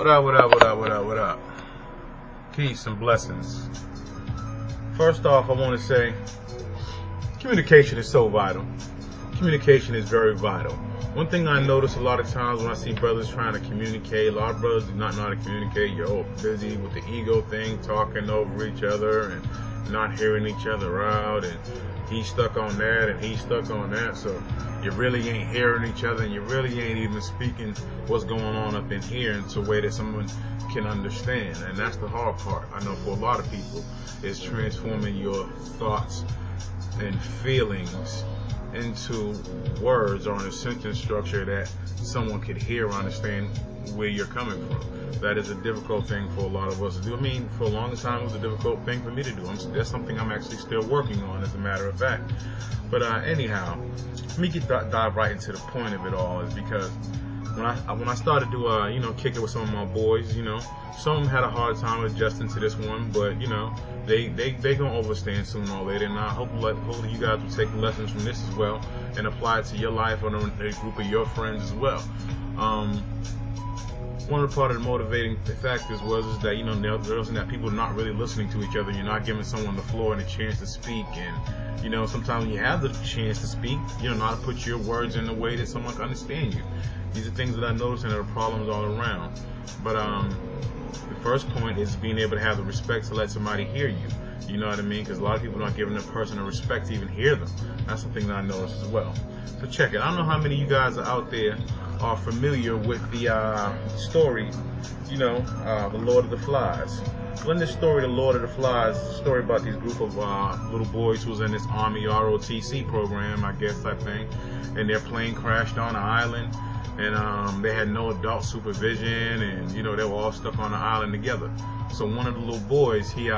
What up, what up, what up, what up, what up? Peace and blessings. First off, I want to say communication is so vital. Communication is very vital. One thing I notice a lot of times when I see brothers trying to communicate, a lot of brothers do not know how to communicate. You're all busy with the ego thing, talking over each other and not hearing each other out, and he's stuck on that and he's stuck on that, so you really ain't hearing each other and you really ain't even speaking what's going on up in here into a way that someone can understand. And that's the hard part. I know for a lot of people, is transforming your thoughts and feelings into words or in a sentence structure that someone could hear or understand where you're coming from. That is a difficult thing for a lot of us to do. I mean, for a long time, it was a difficult thing for me to do. That's something I'm actually still working on, as a matter of fact. But anyhow, let me dive right into the point of it all. Is because when I started to kick it with some of my boys, some of them had a hard time adjusting to this one, but they gonna overstand sooner or later. And I hopefully you guys will take lessons from this as well and apply it to your life or a group of your friends as well. One of the part of the motivating factors was that noticing that people are not really listening to each other. You're not giving someone the floor and a chance to speak, and sometimes when you have the chance to speak, you don't know how to put your words in a way that someone can understand you. These are things that I noticed, and there are problems all around. But the first point is being able to have the respect to let somebody hear you. You know what I mean? Because a lot of people are not giving a person the respect to even hear them. That's something that I noticed as well. So check it. I don't know how many of you guys are out there are familiar with the story, the Lord of the Flies. Well, in this story, the Lord of the Flies, is a story about these group of little boys who was in this Army ROTC program, I guess, and their plane crashed on an island, and they had no adult supervision, and they were all stuck on the island together. So one of the little boys, he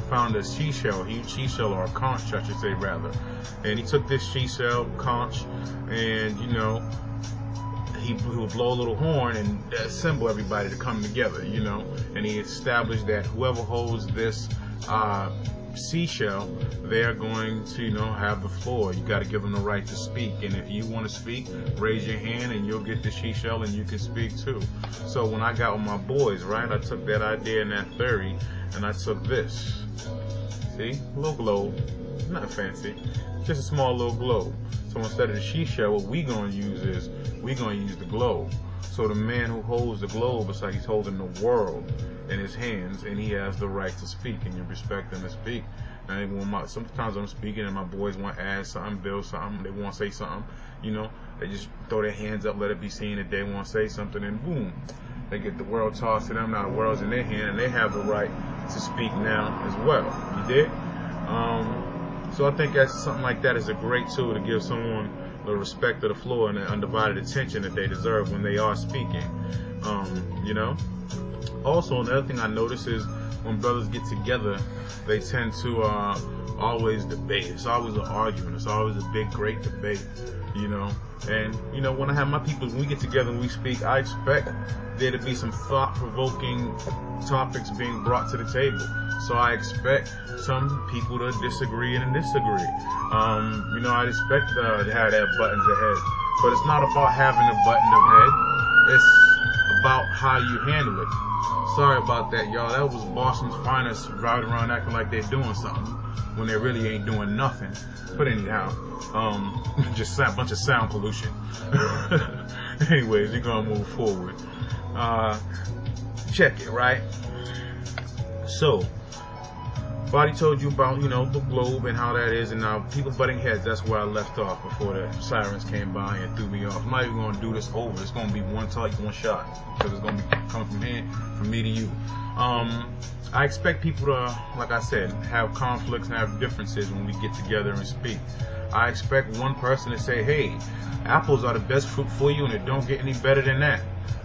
found a seashell, a huge seashell, or a conch, I should say, rather, and he took this seashell, conch, and he would blow a little horn and assemble everybody to come together, and he established that whoever holds this seashell, they're going to, have the floor. You got to give them the right to speak, and if you want to speak, raise your hand and you'll get the seashell and you can speak too. So when I got with my boys, right, I took that idea and that theory, and I took this. See, a little globe, not fancy, just a small little globe. So instead of the seashell, what we're going to use is we're going to use the globe. So the man who holds the globe, it's like he's holding the world in his hands, and he has the right to speak, and you respect him to speak. And sometimes I'm speaking and my boys want to add something, build something, they want to say something, they just throw their hands up, let it be seen that they want to say something, and boom, they get the world tossed to them. Now the world's in their hand, and they have the right to speak now as well. You dig? So I think that's something like that is a great tool to give someone the respect of the floor and the undivided attention that they deserve when they are speaking. Also, another thing I notice is when brothers get together, they tend to always debate. It's always an argument. It's always a big, great debate, And, when I have my people, when we get together and we speak, I expect there to be some thought-provoking topics being brought to the table. So I expect some people to disagree and disagree. I'd expect to have that buttons ahead. But it's not about having a button ahead. It's about how you handle it. Sorry about that, y'all. That was Boston's finest riding around acting like they're doing something when they really ain't doing nothing. But anyhow, just a bunch of sound pollution. Anyways, we're gonna move forward. Check it, right? So, Body told you about, the globe and how that is, and now people butting heads, that's where I left off before the sirens came by and threw me off. I'm not even going to do this over. It's going to be one shot, because it's going to be coming from here, from me to you. I expect people to, like I said, have conflicts and have differences when we get together and speak. I expect one person to say, hey, apples are the best fruit for you and it don't get any better than that.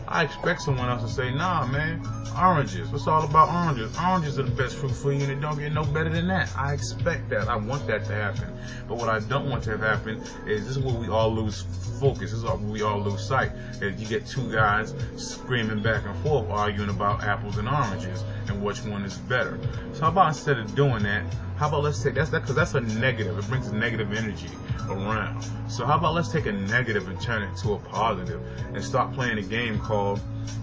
I expect someone else to say, nah, man, oranges. It's all about oranges. Oranges are the best fruit for you and it don't get no better than that. I expect that. I want that to happen. But what I don't want to have happen is this is where we all lose focus. This is where we all lose sight. If you get two guys screaming back and forth arguing about apples and oranges and which one is better. So how about instead of doing that, how about let's take because that's a negative. It brings a negative energy. around. So how about let's take a negative and turn it to a positive and stop playing a game called,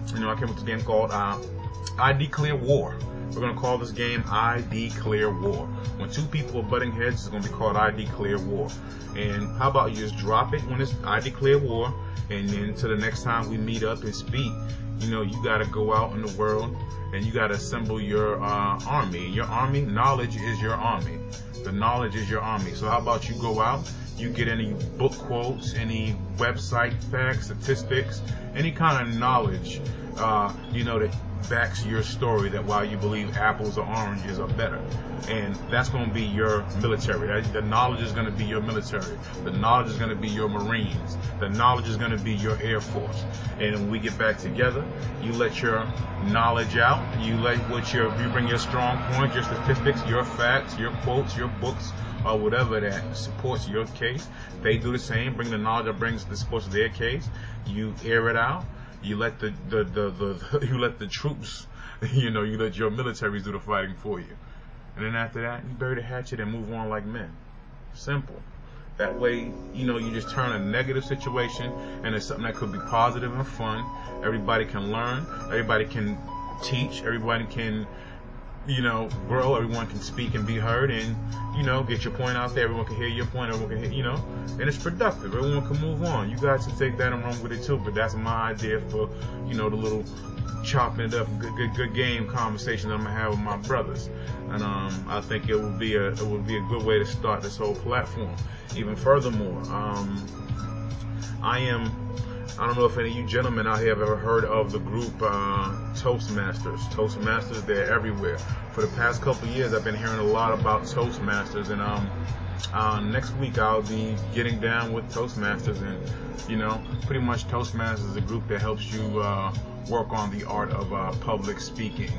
I came up with this game called I Declare War. We're going to call this game I Declare War. When two people are butting heads, it's going to be called I Declare War. And how about you just drop it when it's I Declare War, and then to the next time we meet up and speak, you got to go out in the world and you got to assemble your army. Your army, knowledge is your army. The knowledge is your army. So how about you go out, you get any book quotes, any website facts, statistics, any kind of knowledge, that backs your story, that why you believe apples or oranges are better. And that's going to be your military. The knowledge is going to be your military. The knowledge is going to be your Marines. The knowledge is going to be your Air Force. And when we get back together, you let your knowledge out. You bring your strong points, your statistics, your facts, your quotes, your books, or whatever that supports your case. They do the same. Bring the knowledge that supports their case. You air it out. You let the troops, you let your militaries do the fighting for you. And then after that, you bury the hatchet and move on like men. Simple. That way, you just turn a negative situation into something that could be positive and fun. Everybody can learn. Everybody can teach. Everybody can, grow. Everyone can speak and be heard, and, get your point out there. Everyone can hear your point. Everyone can hear, and it's productive. Everyone can move on. You guys can take that and run with it too, but that's my idea for, the little chopping it up, good game conversation I'm gonna have with my brothers. And I think it would be a good way to start this whole platform. Even furthermore, I don't know if any of you gentlemen out here have ever heard of the group Toastmasters. Toastmasters, they're everywhere. For the past couple of years, I've been hearing a lot about Toastmasters, and next week I'll be getting down with Toastmasters, and pretty much Toastmasters is a group that helps you work on the art of public speaking.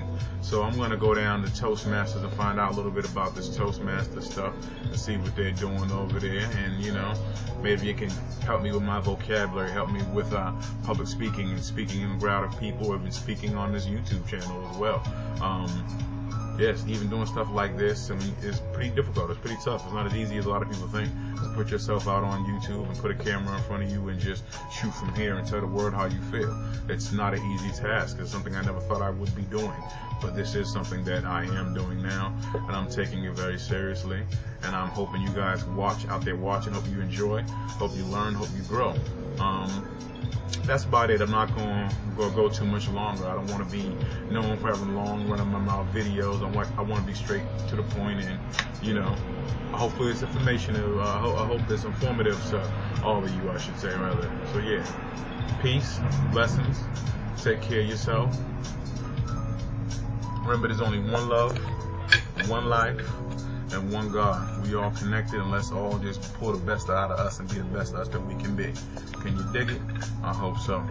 So I'm going to go down to Toastmasters and find out a little bit about this Toastmaster stuff and see what they're doing over there, and maybe it can help me with my vocabulary, help me with public speaking and speaking in the crowd of people, or even speaking on this YouTube channel as well. Yes, even doing stuff like this, it's pretty difficult. It's pretty tough. It's not as easy as a lot of people think. Just put yourself out on YouTube and put a camera in front of you and just shoot from here and tell the world how you feel. It's not an easy task. It's something I never thought I would be doing. But this is something that I am doing now, and I'm taking it very seriously. And I'm hoping you guys out there watching. Hope you enjoy. Hope you learn. Hope you grow. That's about it. I'm not going to go too much longer. I don't want to be known for having long run of my mouth videos. I want to be straight to the point, and hopefully it's informational. I hope it's informative to all of you, I should say, rather. So yeah, peace, blessings, take care of yourself. Remember, there's only one love, one life, and one God. We all connected, and let's all just pull the best out of us and be the best us that we can be. Can you dig it? I hope so.